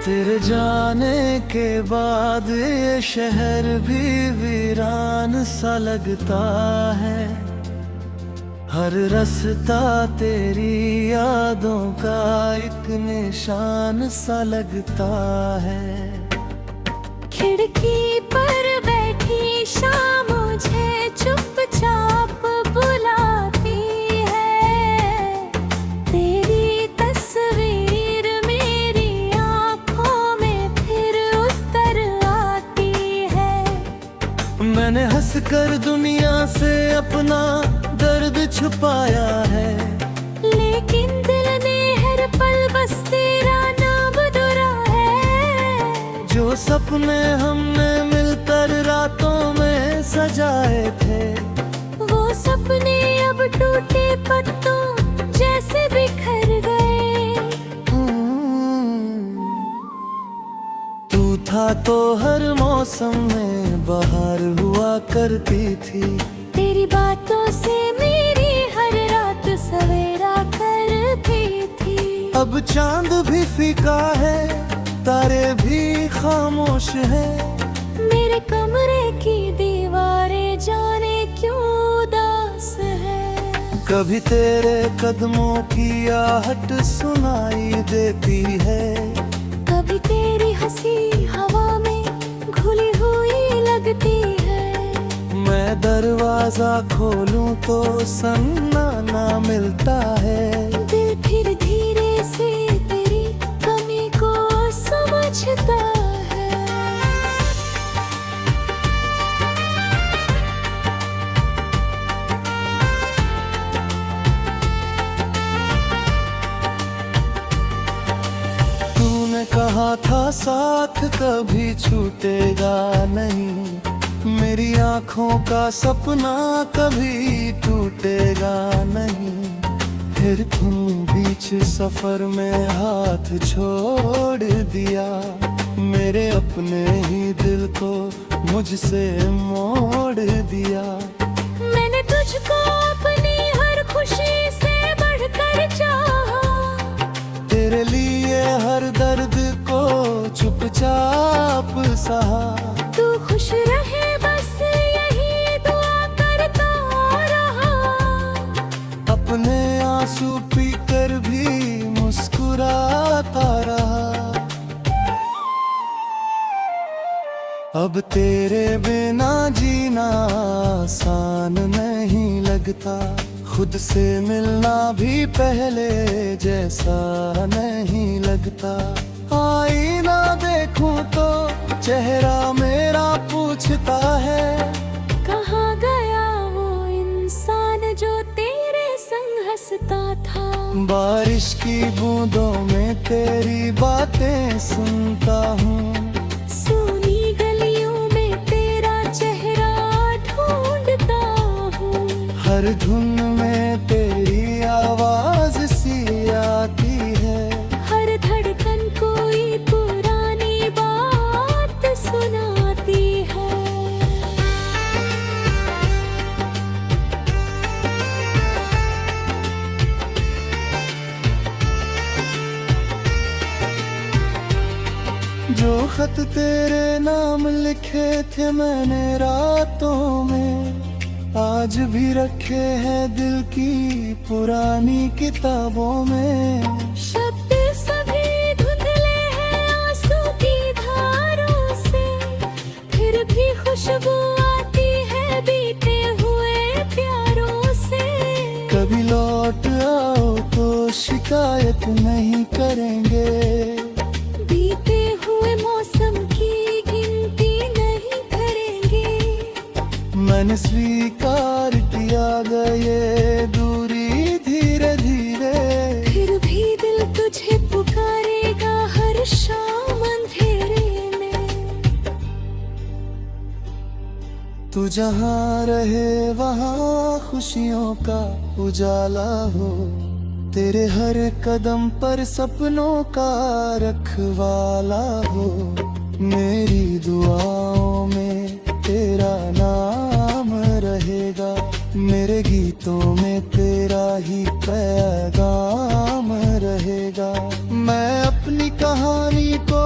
तेरे जाने के बाद ये शहर भी वीरान सा लगता है। हर रास्ता तेरी यादों का एक निशान सा लगता है। खिड़की पर बैठी शाम मुझे चुपचाप बुलाती है। तेरी तस्वीर मेरी आंखों में फिर उतर आती है। मैंने हंसकर दुनिया से अपना दर्द छुपाया है, लेकिन दिल ने हर पल बस तेरा नाम दुरा है। जो सपने हमने मिलकर रातों में सजाए थे, वो सपने अब टूटे पत्तों जैसे बिखर गए। तू था तो हर मौसम में बाहर हुआ करती थी। तेरी बातों से मेरी हर रात सवेरा करती थी। अब चांद भी फीका है, तारे भी खामोश है। मेरे कमरे की दीवारें जाने क्यों उदास है। कभी तेरे कदमों की आहट सुनाई देती है, कभी तेरी हंसी हवा में घुली हुई लगती है। मैं दरवाजा खोलूं तो सन्नाटा मिलता है। दिल फिर धीरे से तेरी कमी को समझता है। तूने कहा था साथ कभी छूटेगा नहीं, मेरी आँखों का सपना कभी टूटेगा नहीं। फिर तुम बीच सफर में हाथ छोड़ दिया, मेरे अपने ही दिल को मुझसे मोड़ दिया। मैंने तुझको अपनी हर खुशी से बढ़कर चाहा। तेरे लिए हर दर्द को चुपचाप सहा। तू खुश रहे बस यही दुआ करता रहा। अपने आंसू पीकर भी मुस्कुराता रहा। अब तेरे बिना जीना आसान नहीं लगता, खुद से मिलना भी पहले जैसा नहीं लगता। आईना देखूं तो चेहरा मेरा पूछता है, कहाँ गया वो इंसान जो तेरे संग हंसता था। बारिश की बूंदों में तेरी बातें सुनता हूँ। सूनी गलियों में तेरा चेहरा ढूंढता हूँ। हर धुन में तेरी आवाज सी आती है। हर धड़कन कोई पुरानी बात सुनाती है। जो खत तेरे नाम लिखे थे मैंने रातों में, आज भी रखे हैं दिल की पुरानी किताबों में। शब्द सभी धुंधले हैं आंसू की धारों से, फिर भी खुशबू आती है बीते हुए प्यारों से। कभी लौट आओ तो शिकायत नहीं करेंगे, बीते हुए मौसम की गिनती नहीं करेंगे। मैंने स्वीकार किया गए दूरी धीरे धीरे। फिर भी दिल तुझे पुकारेगा हर शाम अंधेरे में। तू जहाँ रहे वहाँ खुशियों का उजाला हो, तेरे हर कदम पर सपनों का रखवाला हो। मेरी दुआओं में तेरा नाम रहेगा, मेरे गीतों में तेरा ही पैगाम रहेगा। मैं अपनी कहानी को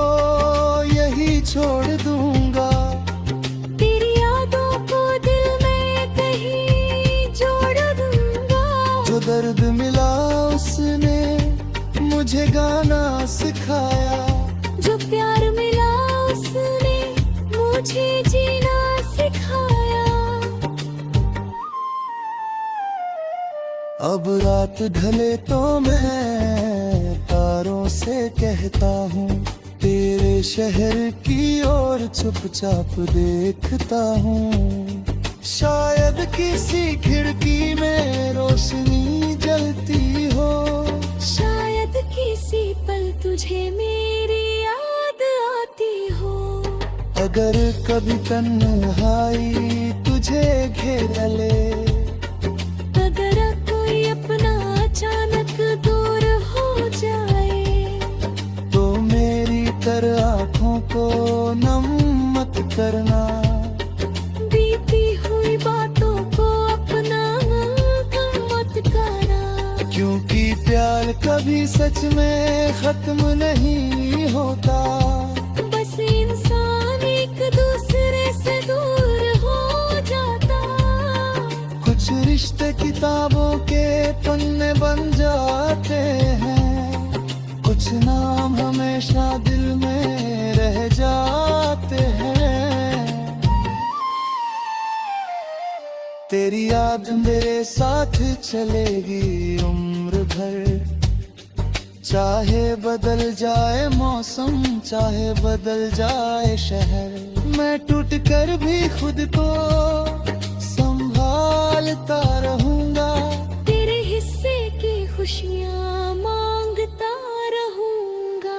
मुझे गाना सिखाया। जो प्यार मिला उसने मुझे जीना सिखाया। अब रात ढले तो मैं तारों से कहता हूँ, तेरे शहर की ओर चुपचाप देखता हूँ। शायद किसी खिड़की में रोशनी जलती हो, शायद किसी पल तुझे मेरी याद आती हो। अगर कभी तन्हाई तुझे घेर ले, अगर कोई अपना अचानक दूर हो जाए, तो मेरी तरह आँखों को नम मत करना। बीती हुई बातों को अपना गम मत करना। क्योंकि प्यार कभी सच में खत्म नहीं होता, बस इंसान एक दूसरे से दूर हो जाता। कुछ रिश्ते किताबों के पन्ने बन जाते हैं, कुछ नाम हमेशा दिल में रह जाते हैं। तेरी याद मेरे साथ चलेगी उम्र भर, चाहे बदल जाए मौसम, चाहे बदल जाए शहर। मैं टूट कर भी खुद को संभालता रहूंगा, तेरे हिस्से की खुशियाँ मांगता रहूंगा।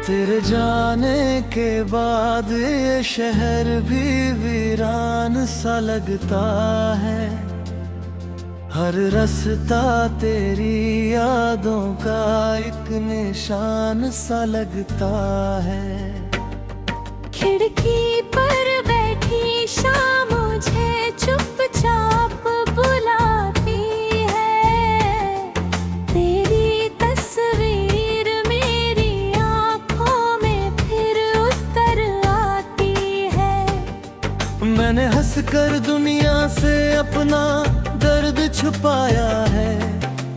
तेरे जाने के बाद ये शहर भी वीरान सा लगता है। हर रास्ता तेरी यादों का एक निशान सा लगता है। खिड़की पर बैठी शाम मुझे चुपचाप बुलाती है। तेरी तस्वीर मेरी आँखों में फिर उतर आती है। मैंने हंसकर दुनिया से अपना दर्द छुपाया है,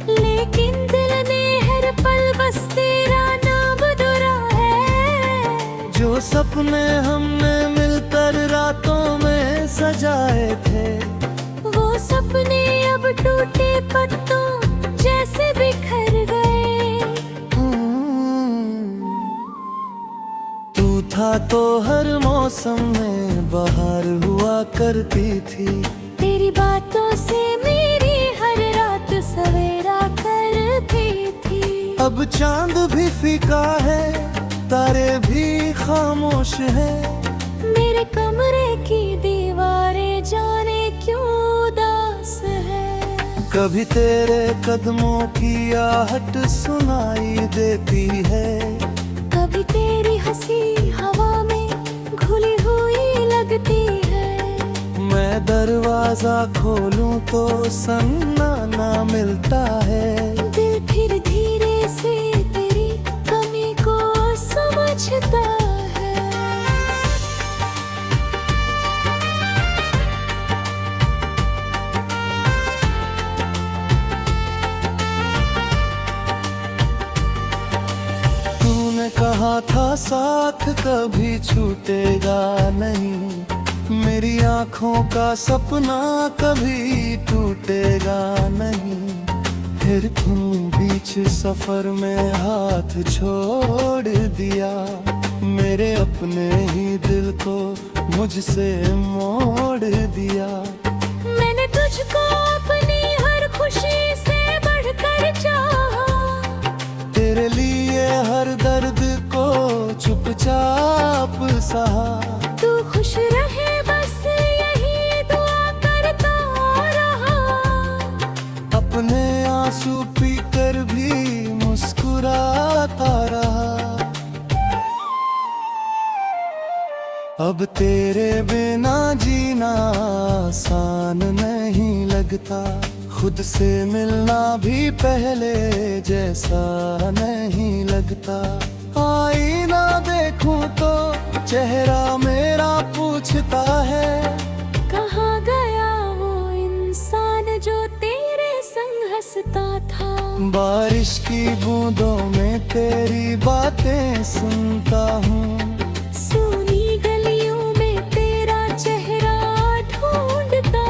लेकिन दिल ने हर पल बस तेरा नाम दोहरा है। जो सपने हमने मिलकर रातों में सजाए थे, वो सपने अब टूटे पत्तों जैसे बिखर गए। तू था तो हर मौसम में बाहर हुआ करती थी। तेरी बातों से मेरी हर रात सवेरा करती थी। अब चांद भी फीका है, तारे भी खामोश है। मेरे कमरे की दीवारें जाने क्यों उदास है। कभी तेरे कदमों की आहट सुनाई देती है, कभी तेरी हंसी हवा में घुली हुई लगती है। मैं दरवाजा खोलूं तो सन्नाटा मिलता है। दिल फिर धीरे से तेरी कमी को समझता है। तूने कहा था साथ कभी छूटेगा नहीं, मेरी आँखों का सपना कभी टूटेगा नहीं। फिर तुम बीच सफर में हाथ छोड़ दिया, मेरे अपने ही दिल को मुझसे मोड़ दिया। मैंने तुझको अपनी हर खुशी से बढ़कर चाहा। तेरे लिए हर दर्द को चुपचाप सहा। तू खुश रहे बस यही दुआ करता रहा। आंसू पी कर भी मुस्कुराता रहा। अब तेरे बिना जीना आसान नहीं लगता, खुद से मिलना भी पहले जैसा नहीं लगता। आईना देखूं तो चेहरा मेरा पूछता है, कहाँ गया वो इंसान जो तेरे संग हंसता था। बारिश की बूंदों में तेरी बातें सुनता हूँ, सूनी गलियों में तेरा चेहरा ढूंढता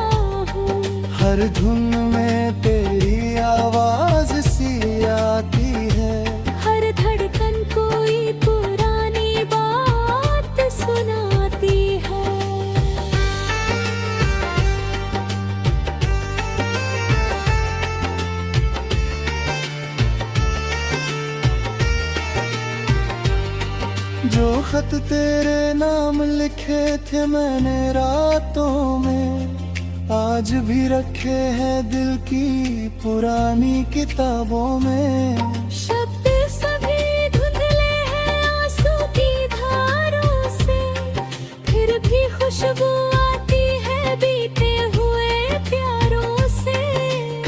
हूँ। हर धुन में तेरी आवाज सी आती है, हर धड़कन कोई पुरानी बात सुनाती है। जो खत तेरे नाम लिखे थे मैंने रातों में, आज भी रखे हैं दिल की पुरानी किताबों में। शब्द सभी धुंधले हैं आंसू की धारों से, फिर भी खुशबू आती है बीते हुए प्यारों से।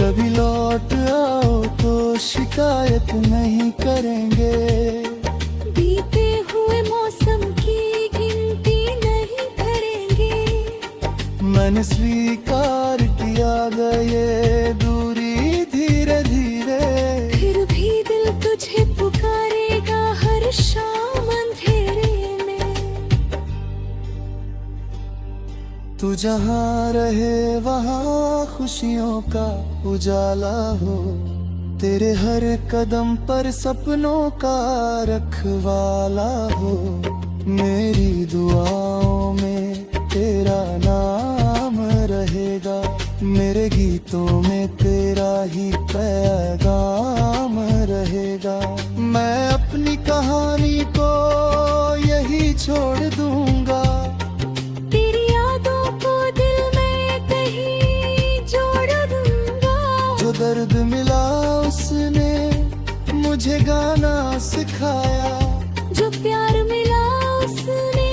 कभी लौट आओ तो शिकायत नहीं करेंगे, बीते हुए मौसम की गिनती नहीं करेंगे। मैंने स्वीकार किया गए दूरी धीरे धीरे, फिर भी दिल तुझे पुकारेगा हर शाम अंधेरे में। तू जहाँ रहे वहाँ खुशियों का उजाला हो, तेरे हर कदम पर सपनों का रखवाला हो। मेरी दुआओं में तेरा नाम रहेगा, मेरे गीतों में तेरा ही पैगाम रहेगा। मैं अपनी कहानी को यही छोड़ दूंगा, तेरी यादों को दिल में कहीं जोड़ दूंगा। जो दर्द मिला उसने मुझे गाना सिखाया, जो प्यार मिला उसने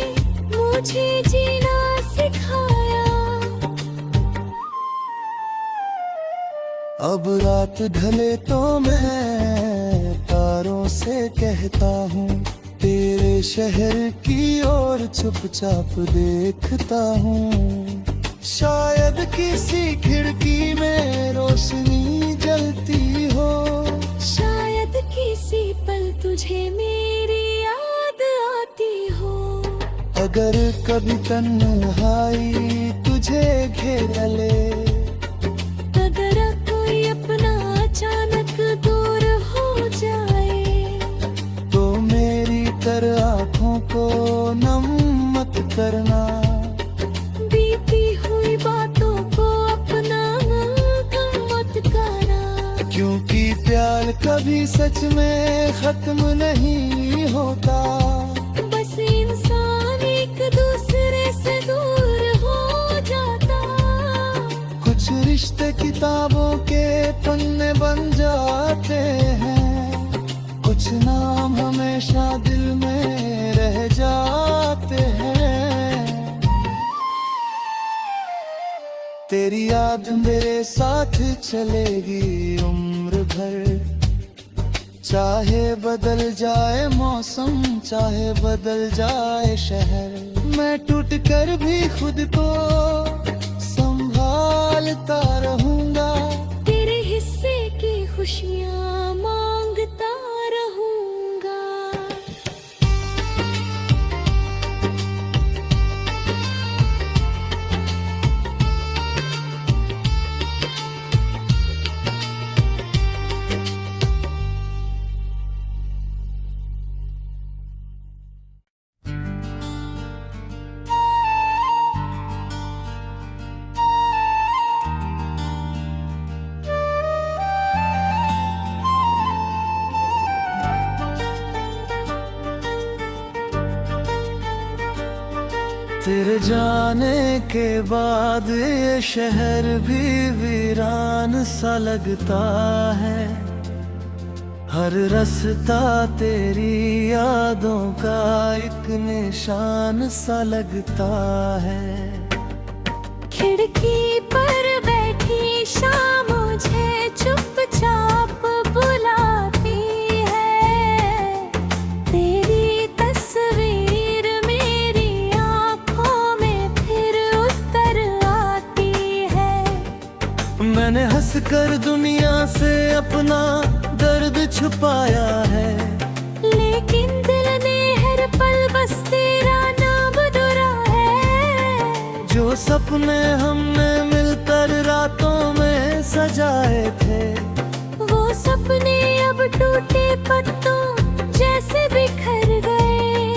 मुझे जीना सिखाया। अब रात ढले तो मैं तारों से कहता हूँ, तेरे शहर की ओर चुपचाप देखता हूँ। शायद किसी खिड़की में रोशनी जलती हो, शायद किसी पल तुझे मेरी याद आती हो। अगर कभी तन्हाई तुझे घेर ले, अगर कोई अपना अचानक दूर हो जाए, तो मेरी तरह आँखों को नम मत करना। बीती हुई बातों को अपना गम मत करना। क्योंकि प्यार कभी सच में खत्म नहीं होता, बस इंसान एक दूसरे से दूर हो जाता। कुछ रिश्ते किताबों के पन्ने बन जाते हैं, कुछ नाम हमेशा दिल में रह जाते हैं। तेरी याद मेरे साथ चलेगी उम्र भर, चाहे बदल जाए मौसम, चाहे बदल जाए शहर। मैं टूट कर भी खुद को संभालता रहूंगा, तेरे हिस्से की खुशियाँ मांगता रहूंगा। तेरे जाने के बाद ये शहर भी वीरान सा लगता है। हर रास्ता तेरी यादों का एक निशान सा लगता है। खिड़की पर बैठी शाम मुझे चुपचाप बुलाती है। तेरी तस्वीर मेरी आंखों में फिर उतर आती है। मैंने हंसकर दुनिया से अपना दर्द छुपाया है, लेकिन दिल ने हर पल बस तेरा नाम दोहरा है। जो सपने हमने मिलकर रातों में सजाए थे, वो सपने अब टूटे पत्तों जैसे बिखर गए।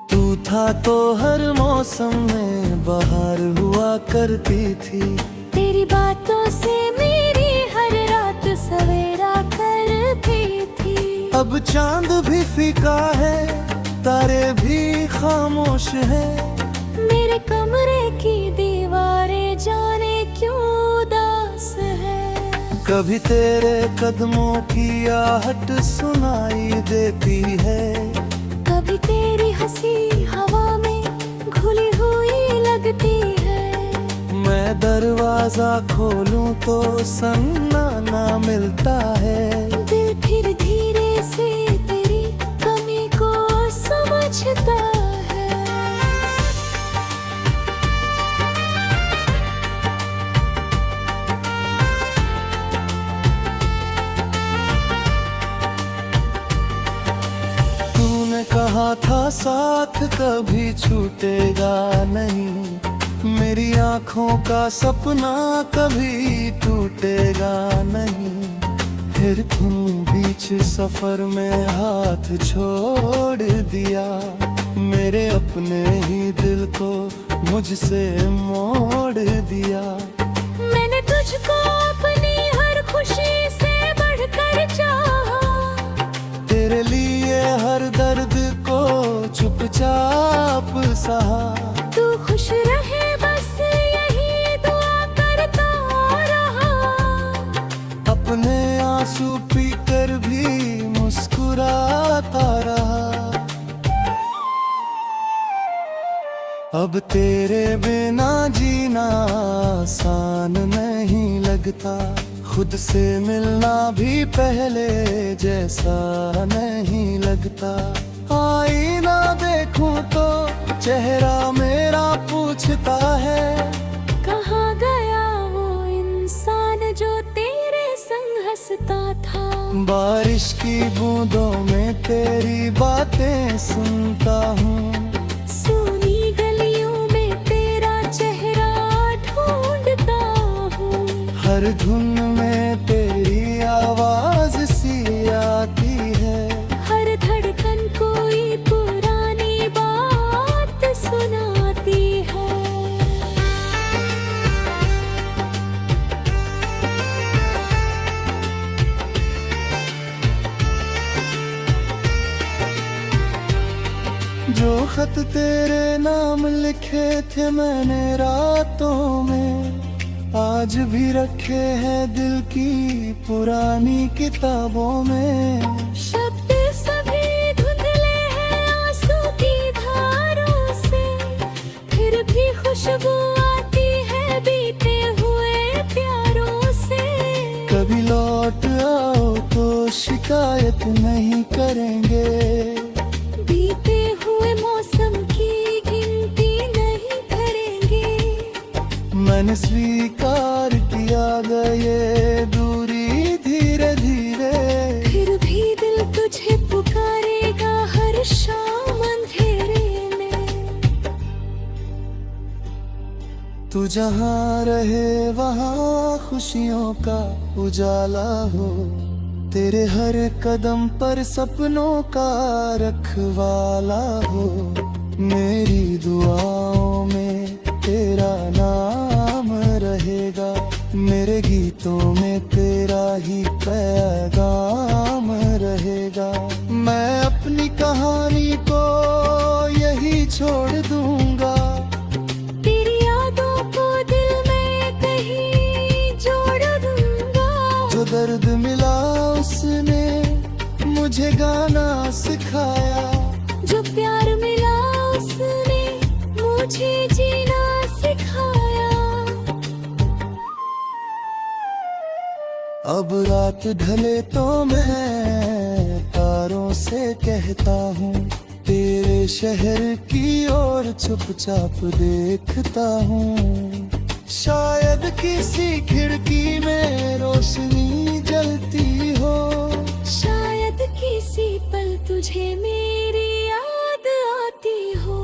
तू था तो हर मौसम में बाहर हुआ करती थी। तेरी बातों से मेरी हर रात सवेरा करती थी। अब चांद भी फीका है, तारे भी खामोश है। मेरे कमरे की दीवारें जाने क्यों उदास है। कभी तेरे कदमों की आहट सुनाई देती है, कभी तेरी हंसी हवा में घुली हुई लगती है। मैं दरवाजा खोलूं तो सन्नाटा मिलता है। दिल फिर धीरे से तेरी कमी को समझता है। तूने कहा था साथ कभी छूटेगा नहीं, मेरी आँखों का सपना कभी टूटेगा नहीं। फिर तुम बीच सफर में हाथ छोड़ दिया, मेरे अपने ही दिल को मुझसे मोड़ दिया। मैंने तुझको अपनी हर खुशी से बढ़कर चाहा। तेरे लिए हर दर्द को चुपचाप सहा। तू खुश रहे बस यही दुआ करता रहा। अपने आंसू पीकर भी मुस्कुराता रहा। अब तेरे बिना जीना आसान नहीं लगता, खुद से मिलना भी पहले जैसा नहीं लगता। आईना देखूं तो चेहरा मेरा पूछता है, कहाँ गया वो इंसान जो तेरे संग हंसता था। बारिश की बूंदों में तेरी बातें सुनता हूँ। सूनी गलियों में तेरा चेहरा ढूंढता हूँ। हर धुन में तेरी आवाज सी आती है। हर धड़कन कोई पुरानी बात सुनाती है। जो खत तेरे नाम लिखे थे मैंने रातों में, आज भी रखे हैं दिल की पुरानी किताबों में। शब्द सभी धुंधले हैं आंसू की धारों से, फिर भी खुशबू आती है बीते हुए प्यारों से। कभी लौट आओ तो शिकायत नहीं करेंगे, बीते हुए मौसम की गिनती नहीं करेंगे। मैंने स्वीकार किया गए दूरी धीरे धीरे। फिर भी दिल तुझे पुकारेगा हर शाम अंधेरे में। तू जहाँ रहे वहाँ खुशियों का उजाला हो, तेरे हर कदम पर सपनों का रखवाला हो। मेरी दुआओं में तेरा नाम रहेगा, मेरे गीतों में तेरा ही पैगाम रहेगा। मैं अपनी कहानी को छोड़ दूंगा। तेरी यादों को दिल में कहीं जोड़ दूंगा। जो दर्द मिला उसने मुझे गाना सिखाया। जो प्यार मिला उसने मुझे जीना सिखाया। अब रात ढले तो मैं तारों से कहता हूँ, तेरे शहर की ओर चुपचाप देखता हूँ। शायद किसी खिड़की में रोशनी जलती हो। शायद किसी पल तुझे मेरी याद आती हो।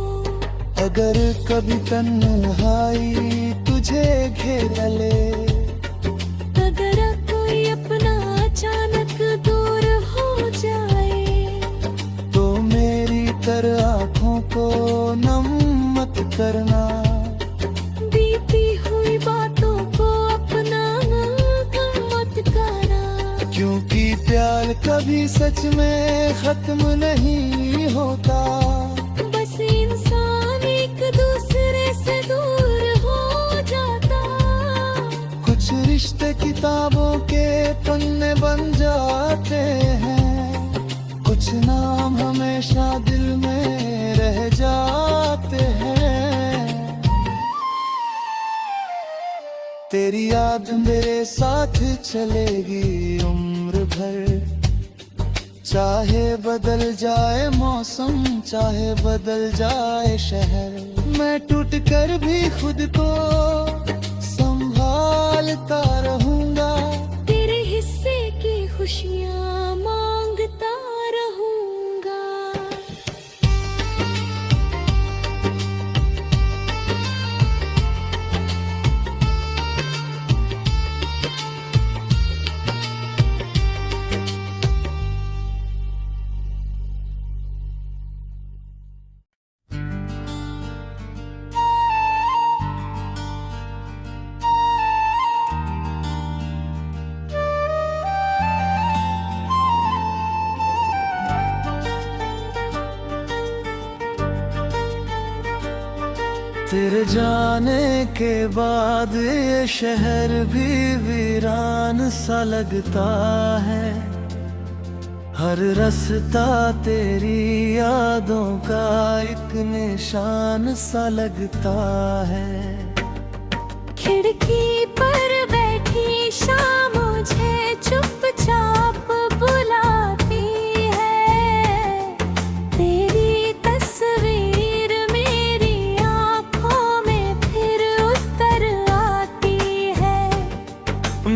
अगर कभी तन्हाई तुझे घेर ले, अगर कोई अपना अचानक दूर हो जाए, तो मेरी तरह आँखों को नम मत करना। बीती हुई बातों को अपना गम मत करना। क्योंकि प्यार कभी सच में खत्म नहीं होता। बस इंसान एक दूसरे से दूर हो जाता। कुछ रिश्ते किताबों के पन्ने बन जाते हैं, कुछ नाम हमेशा दिल में रह जाते हैं। तेरी याद मेरे साथ चलेगी उम्र भर। चाहे बदल जाए मौसम, चाहे बदल जाए शहर, मैं टूट कर भी खुद को संभालता रहूंगा। तेरे हिस्से की खुशियाँ मांगता रहूंगा। तेरे जाने के बाद ये शहर भी वीरान सा लगता है। हर रास्ता तेरी यादों का एक निशान सा लगता है। खिड़की पर बैठी शाम मुझे चुपचाप बुलाती है। तेरी तस्वीर मेरी आँखों में फिर उतर आती है।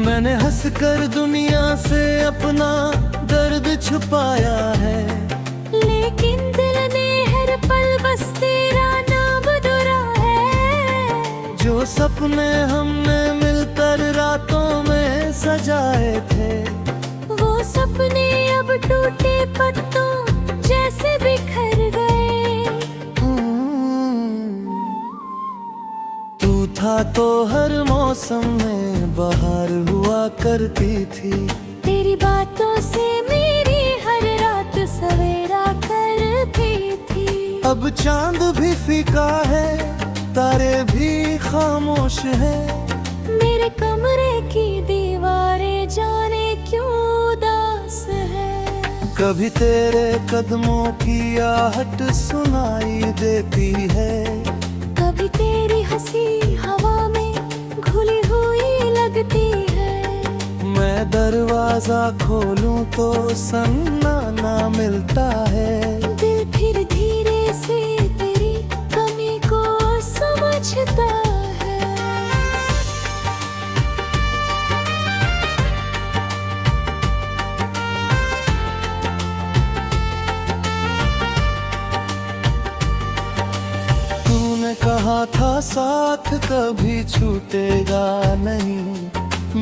मैंने हंसकर दुनिया से अपना दर्द छुपाया है, लेकिन दिल ने हर पल बस तेरा नाम दुरा है। जो सपने हमने मिलकर रातों में सजाए थे, वो सपने अब टूटे पत्तों जैसे बिखर गए। तू था तो हर मौसम में बहार हुआ करती थी। तेरी बातों से मेरी हर रात सवेरा करती थी। अब चांद भी फीका है, तारे भी खामोश है। मेरे कमरे की दीवारें जाने क्यों उदास है। कभी तेरे कदमों की आहट सुनाई देती है। कभी तेरी हंसी हवा में घुली हुई लगती है। मैं दरवाजा खोलूं तो सन्नाटा मिलता है। दिल फिर धीरे से तेरी कमी को समझता है। तूने कहा था साथ कभी छूटेगा नहीं,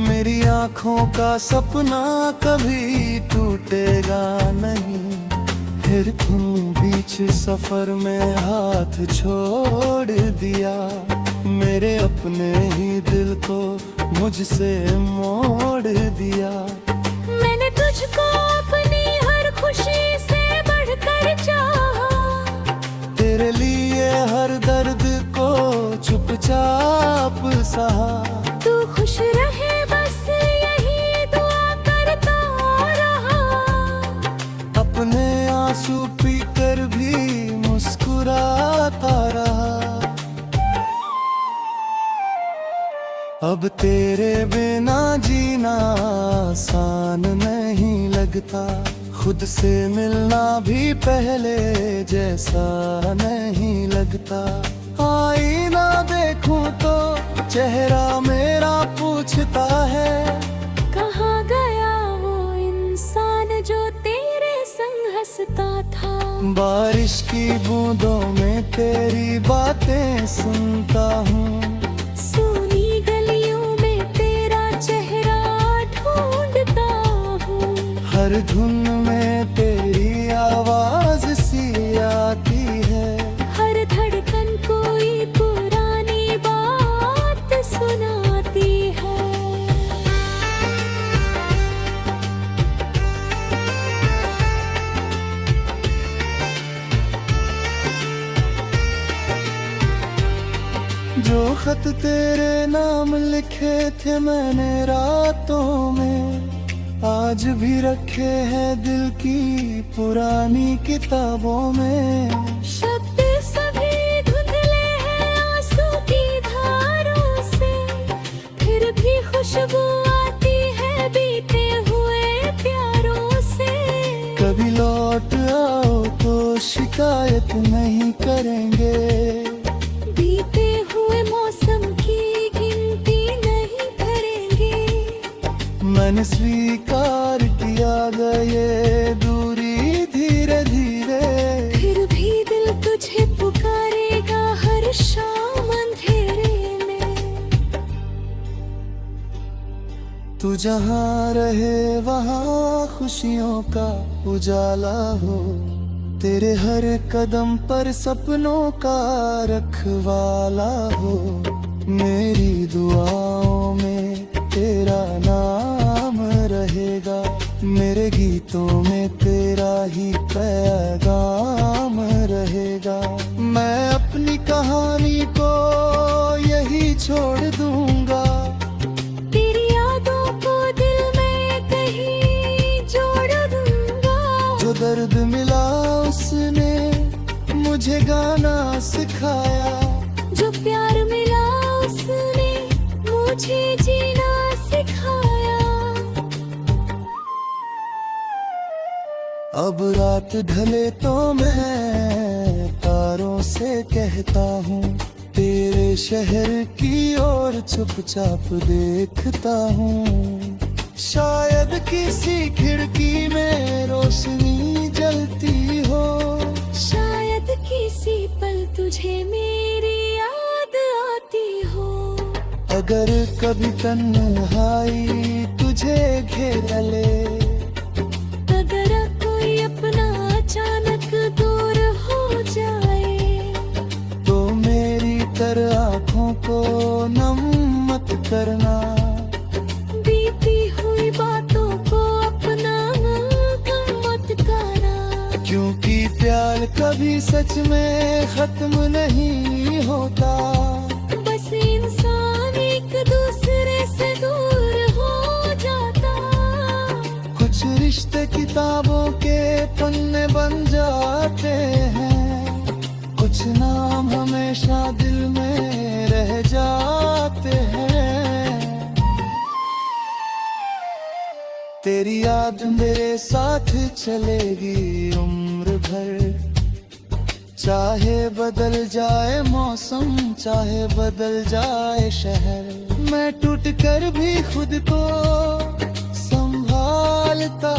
मेरी आँखों का सपना कभी टूटेगा नहीं। फिर तुम बीच सफर में हाथ छोड़ दिया, मेरे अपने ही दिल को मुझसे मोड़ दिया। मैंने तुझको अपनी हर खुशी से बढ़कर चाहा। तेरे लिए सहा। तू खुश रहे बस यही दुआ करता रहा। अपने आंसू पीकर भी मुस्कुराता रहा। अब तेरे बिना जीना आसान नहीं लगता। खुद से मिलना भी पहले जैसा नहीं लगता। आईना देखूं तो चेहरा मेरा पूछता है, कहाँ गया वो इंसान जो तेरे संग हंसता था। बारिश की बूंदों में तेरी बातें सुनता हूँ। सोनी गलियों में तेरा चेहरा ढूंढता हूँ। हर धुन में तेरी आवाज सी आती है। हर धड़कन कोई पुरानी बात सुनाती है। जो खत तेरे नाम लिखे थे मैंने रातों में, आज भी रखे हैं दिल की पुरानी किताबों में। शब्द सभी धुंधले हैं आंसू की धारों से, फिर भी खुशबू आती है बीते हुए प्यारों से। कभी लौट आओ तो शिकायत नहीं करेंगे। बीते हुए मौसम की गिनती नहीं करेंगे। मैंने स्वीकार किया गए दूरी धीरे धीरे। फिर भी दिल तुझे पुकारेगा हर शाम अंधेरे में। तू जहाँ रहे वहाँ खुशियों का उजाला हो। तेरे हर कदम पर सपनों का रखवाला हो। मेरी दुआओं में तेरा नाम रहेगा। मेरे गीतों में तेरा ही पैगाम रहेगा। मैं अपनी कहानी को यही छोड़ दूंगा। तेरी यादों को दिल में कहीं जोड़ दूंगा। जो दर्द मिला उसने मुझे गाना सिखाया। जो प्यार मिला उसने मुझे जीना सिखाया। अब रात ढले तो मैं तारों से कहता हूँ, तेरे शहर की ओर चुपचाप देखता हूँ। शायद किसी खिड़की में रोशनी जलती हो। शायद किसी पल तुझे मेरी याद आती हो। अगर कभी तन्हाई तुझे घेर ले, अगर कोई अपना अचानक दूर हो जाए, तो मेरी तरह आँखों को नम मत करना। बीती हुई बातों को अपना गम मत करना। क्योंकि प्यार कभी सच में खत्म नहीं होता। बस इंसान एक दूसरे से दूर हो जाता। कुछ रिश्ते किताबों के पन्ने बन जाते हैं। कुछ नाम हमेशा दिल में रह जाते हैं। तेरी याद मेरे साथ चलेगी उम्र भर। चाहे बदल जाए मौसम, चाहे बदल जाए शहर, मैं टूट कर भी खुद को संभालता